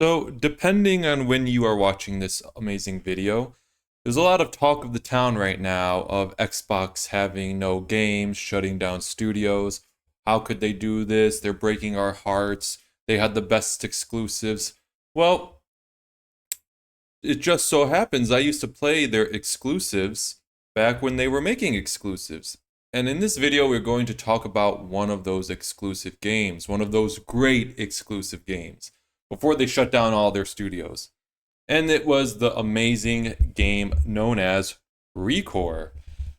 So, depending on when you are watching this amazing video, there's a lot of talk of the town right now of Xbox having no games, shutting down studios. How could they do this? They're breaking our hearts. They had the best exclusives. Well, it just so happens I used to play their exclusives back when they were making exclusives. And in this video, we're going to talk about one of those exclusive games, one of those great exclusive games, before they shut down all their studios. And it was the amazing game known as ReCore.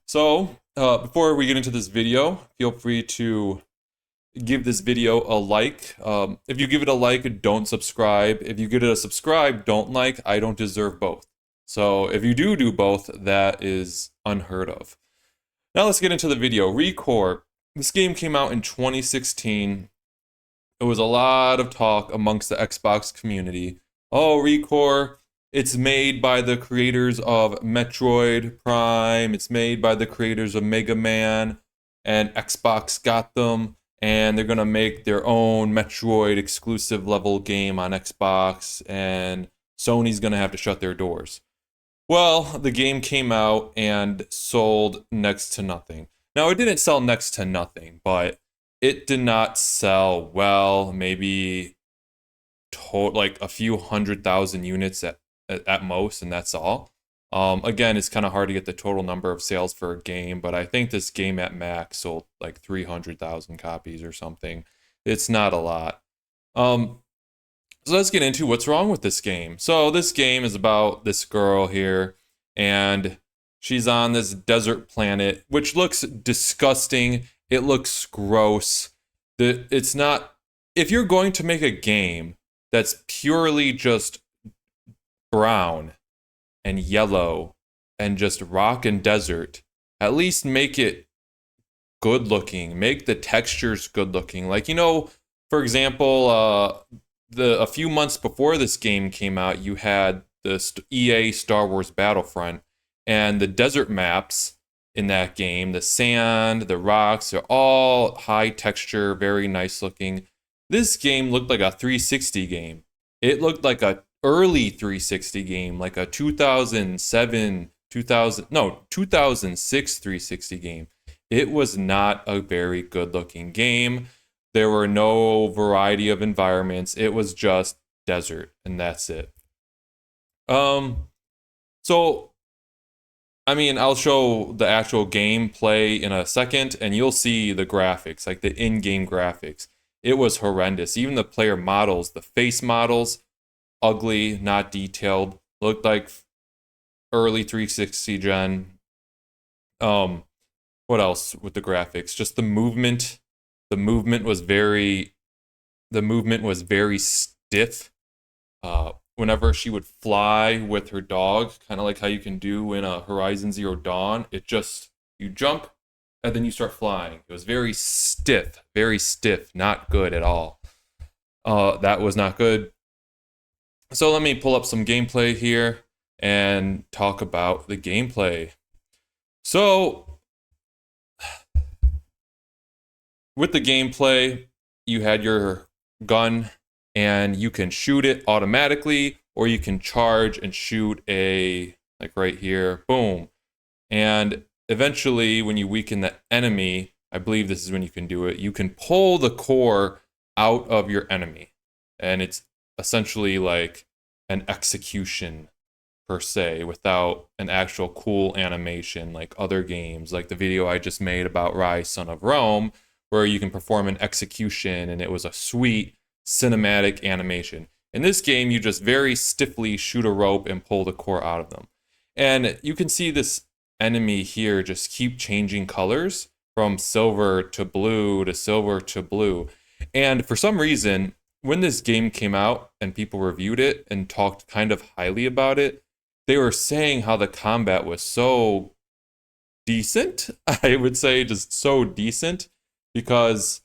So, before we get into this video, feel free to give this video a like. If you give it a like, don't subscribe. If you give it a subscribe, don't like. I don't deserve both. So if you do both, that is unheard of. Now let's get into the video. ReCore. This game came out in 2016. It was a lot of talk amongst the Xbox community. Oh, ReCore, it's made by the creators of Metroid Prime. It's made by the creators of Mega Man. And Xbox got them. And they're going to make their own Metroid exclusive level game on Xbox. And Sony's going to have to shut their doors. Well, the game came out and sold next to nothing. Now, it didn't sell next to nothing, but it did not sell well. Maybe like a few 100,000 units at most, and that's all. Again, it's kind of hard to get the total number of sales for a game, but I think this game at max sold like 300,000 copies or something. It's not a lot. So let's get into what's wrong with this game. So this game is about this girl here, and she's on this desert planet, which looks disgusting. It looks gross. It's not. If you're going to make a game that's purely just brown and yellow and just rock and desert, at least make it good looking. Make the textures good looking. Like, for example, a few months before this game came out, you had the EA Star Wars Battlefront, and the desert maps in that game, the sand, the rocks, are all high texture, very nice looking. This game looked like a 360 game. It looked like a early 360 game, like a 2006 360 game. It was not a very good looking game. There were no variety of environments. It was just desert, and that's it. So, I mean, I'll show the actual gameplay in a second, and you'll see the graphics, like the in-game graphics. It was horrendous. Even the player models, the face models, ugly, not detailed, looked like early 360 gen. What else with the graphics? Just the movement. The movement was very stiff. Whenever she would fly with her dog, kind of like how you can do in a Horizon Zero Dawn, you jump and then you start flying. It was very stiff, not good at all. That was not good. So let me pull up some gameplay here and talk about the gameplay. So with the gameplay, you had your gun and you can shoot it automatically, or you can charge and shoot like right here, boom. And eventually, when you weaken the enemy, I believe this is when you can do it, you can pull the core out of your enemy. And it's essentially like an execution per se, without an actual cool animation like other games, like the video I just made about Rise, Son of Rome, where you can perform an execution and it was a sweet cinematic animation. In this game, you just very stiffly shoot a rope and pull the core out of them. And you can see this enemy here just keep changing colors from silver to blue to silver to blue. And for some reason, when this game came out and people reviewed it and talked kind of highly about it, they were saying how the combat was so decent. I would say just so decent. Because,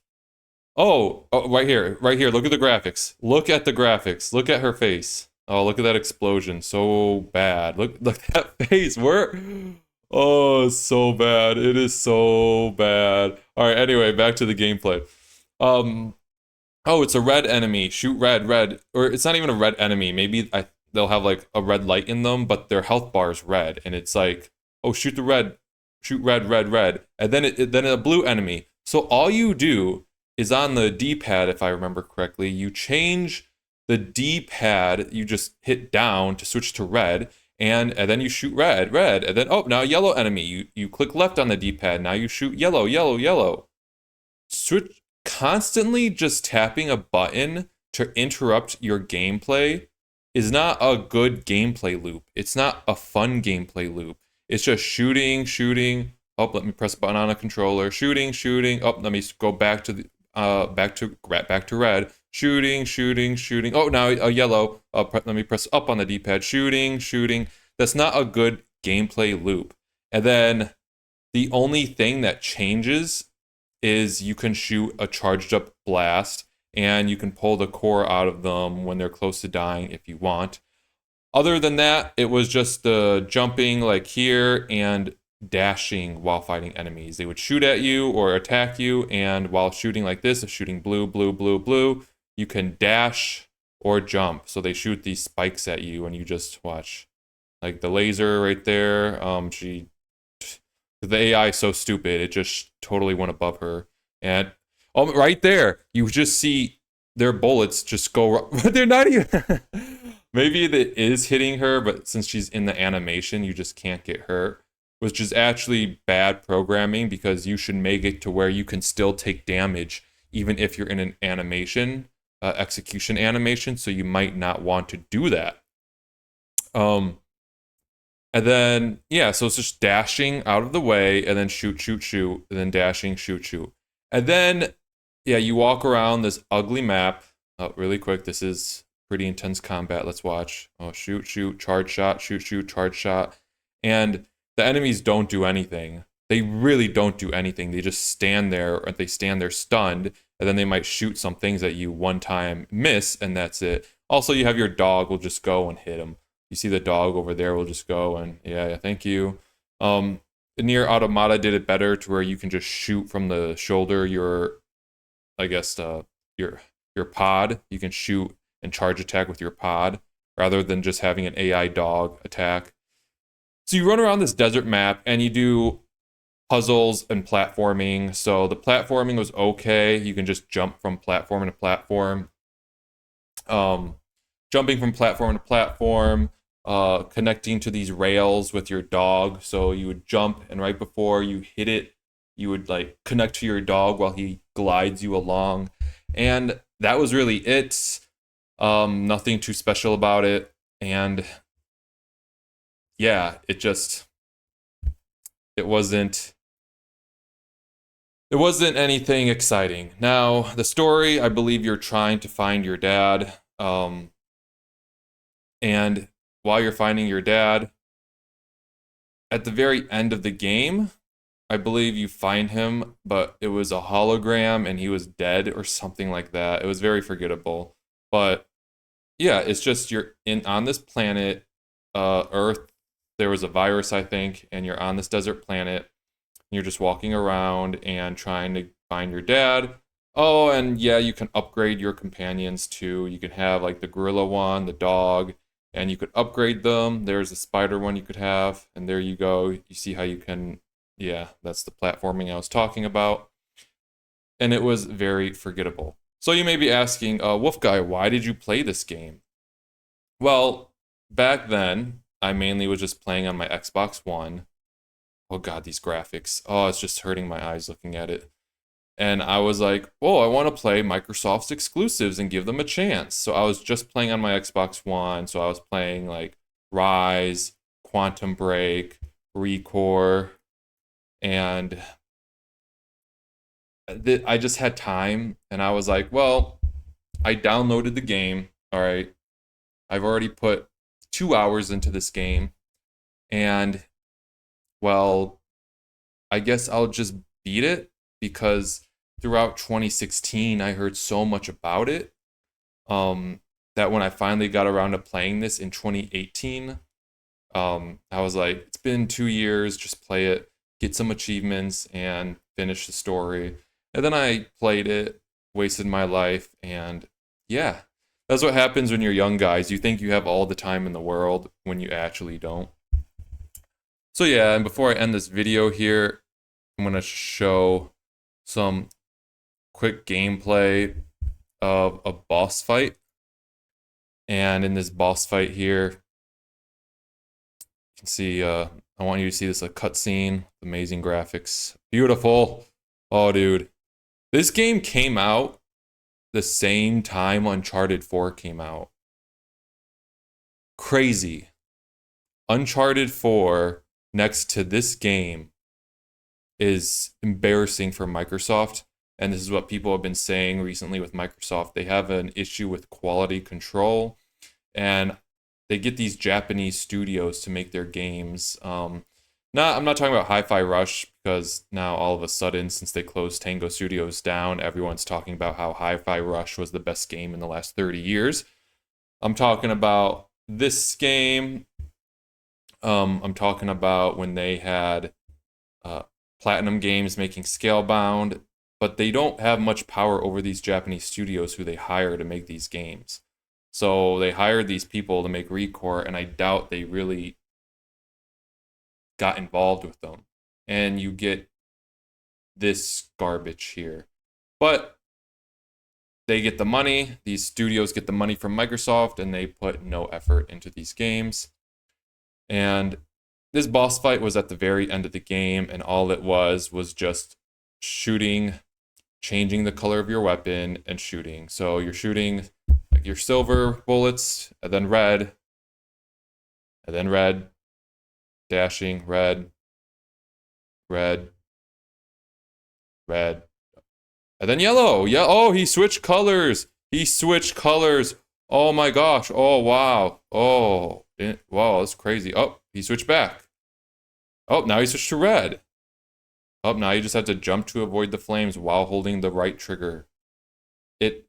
right here, look at the graphics. Look at the graphics. Look at her face. Oh, look at that explosion. So bad. Look at that face. Oh, so bad. It is so bad. All right, anyway, back to the gameplay. Oh, it's a red enemy. Shoot red, red. Or it's not even a red enemy. Maybe they'll have like a red light in them, but their health bar is red. And it's like, oh, shoot the red, shoot red, red, red. And then then a blue enemy. So all you do is on the D-pad, if I remember correctly, you change the D-pad, you just hit down to switch to red, and then you shoot red, red, and then oh, now yellow enemy. You click left on the D-pad, now you shoot yellow, yellow, yellow. Switch constantly just tapping a button to interrupt your gameplay is not a good gameplay loop. It's not a fun gameplay loop. It's just shooting, shooting. Oh, let me press a button on a controller. Shooting, shooting. Oh, let me go back to the back to red. Shooting, shooting, shooting. Oh, now a yellow. Let me press up on the D-pad. Shooting, shooting. That's not a good gameplay loop. And then the only thing that changes is you can shoot a charged up blast and you can pull the core out of them when they're close to dying if you want. Other than that, it was just the jumping like here and dashing while fighting enemies. They would shoot at you or attack you, and while shooting like this, shooting blue, blue, blue, blue, you can dash or jump. So they shoot these spikes at you and you just watch. Like the laser right there, the AI is so stupid. It just totally went above her. And oh, right there, you just see their bullets just go. They're not even. Maybe it is hitting her, but since she's in the animation, you just can't get hurt. Which is actually bad programming because you should make it to where you can still take damage even if you're in an animation, execution animation. So you might not want to do that. And then, yeah, so it's just dashing out of the way and then shoot, shoot, shoot, and then dashing, shoot, shoot. And then, yeah, you walk around this ugly map. Oh, really quick, this is pretty intense combat. Let's watch. Oh, shoot, shoot, charge shot, shoot, shoot, charge shot. And the enemies don't do anything. They really don't do anything. They just stand there, or they stand there stunned, and then they might shoot some things at you one time, miss, and that's it. Also, you have your dog will just go and hit them. You see the dog over there will just go and yeah, thank you. Near Automata did it better to where you can just shoot from the shoulder your, I guess, your pod. You can shoot and charge attack with your pod rather than just having an AI dog attack. So you run around this desert map and you do puzzles and platforming. So the platforming was okay. You can just jump from platform to platform. Jumping from platform to platform, connecting to these rails with your dog. So you would jump, and right before you hit it, you would like connect to your dog while he glides you along. And that was really it. Nothing too special about it. And yeah, it wasn't anything exciting. Now, the story, I believe you're trying to find your dad. And while you're finding your dad, at the very end of the game, I believe you find him, but it was a hologram and he was dead or something like that. It was very forgettable. But yeah, it's just you're on this planet, Earth. There was a virus, I think, and you're on this desert planet. And you're just walking around and trying to find your dad. Oh, and yeah, you can upgrade your companions too. You can have like the gorilla one, the dog, and you could upgrade them. There's a spider one you could have, and there you go. You see how you can, yeah, that's the platforming I was talking about. And it was very forgettable. So you may be asking, Wolf Guy, why did you play this game? Well, back then, I mainly was just playing on my Xbox One. Oh god, these graphics. Oh, it's just hurting my eyes looking at it. And I was like, oh, I want to play Microsoft's exclusives and give them a chance. So I was just playing on my Xbox One. So I was playing like Rise, Quantum Break, ReCore, and I just had time. And I was like, well, I downloaded the game. All right. I've already put 2 hours into this game. And, well, I guess I'll just beat it because throughout 2016 I heard so much about it that when I finally got around to playing this in 2018, I was like, it's been 2 years, just play it, get some achievements, and finish the story. And then I played it, wasted my life, and yeah, that's what happens when you're young, guys. You think you have all the time in the world when you actually don't. So yeah, and before I end this video here, I'm gonna show some quick gameplay of a boss fight. And in this boss fight here, you can see, I want you to see this, a cutscene, amazing graphics, beautiful. Oh, dude. This game came out the same time Uncharted 4 came out. Crazy. Uncharted 4 next to this game is embarrassing for Microsoft. And this is what people have been saying recently with Microsoft. They have an issue with quality control, and they get these Japanese studios to make their games. I'm not talking about Hi-Fi Rush, because now all of a sudden, since they closed Tango Studios down, everyone's talking about how Hi-Fi Rush was the best game in the last 30 years. I'm talking about this game. I'm talking about when they had Platinum Games making Scalebound, but they don't have much power over these Japanese studios who they hire to make these games. So they hired these people to make ReCore, and I doubt they really got involved with them. And you get this garbage here. But they get the money, these studios get the money from Microsoft, and they put no effort into these games. And this boss fight was at the very end of the game, and all it was just shooting, changing the color of your weapon, and shooting. So you're shooting like your silver bullets, and then red, dashing, red, and then yellow. Yeah, oh, he switched colors. Oh my gosh. Oh, wow. Oh, wow, that's crazy. Oh, he switched back. Oh, now he switched to red. Oh, now you just have to jump to avoid the flames while holding the right trigger. It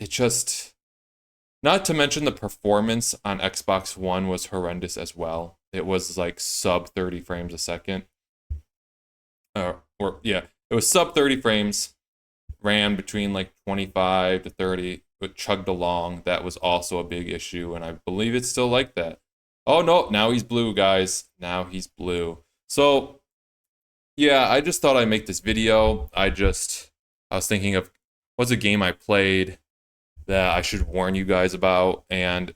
just, not to mention the performance on Xbox One was horrendous as well. It was like sub 30 frames a second. It was sub 30 frames, ran between like 25 to 30, but chugged along. That was also a big issue, and I believe it's still like that. Oh no, now he's blue, guys. Now he's blue. So, yeah, I just thought I'd make this video. I was thinking of what's a game I played that I should warn you guys about, and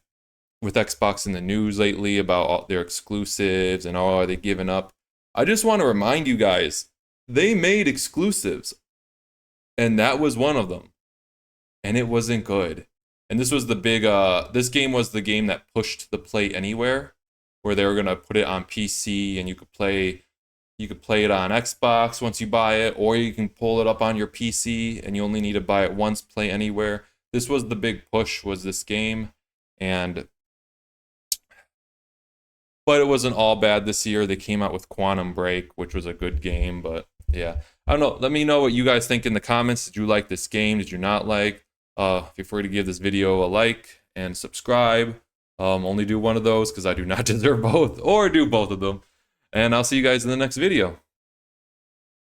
with Xbox in the news lately about all their exclusives and are they giving up, I just want to remind you guys, they made exclusives, and that was one of them, and it wasn't good. And this was the big, this game was the game that pushed the Play Anywhere, where they were gonna put it on PC and you could play it on Xbox once you buy it, or you can pull it up on your PC and you only need to buy it once, Play Anywhere. This was the big push, was this game, but it wasn't all bad this year. They came out with Quantum Break, which was a good game, but yeah. I don't know. Let me know what you guys think in the comments. Did you like this game? Did you not like? Feel free to give this video a like and subscribe. Only do one of those because I do not deserve both, or do both of them. And I'll see you guys in the next video.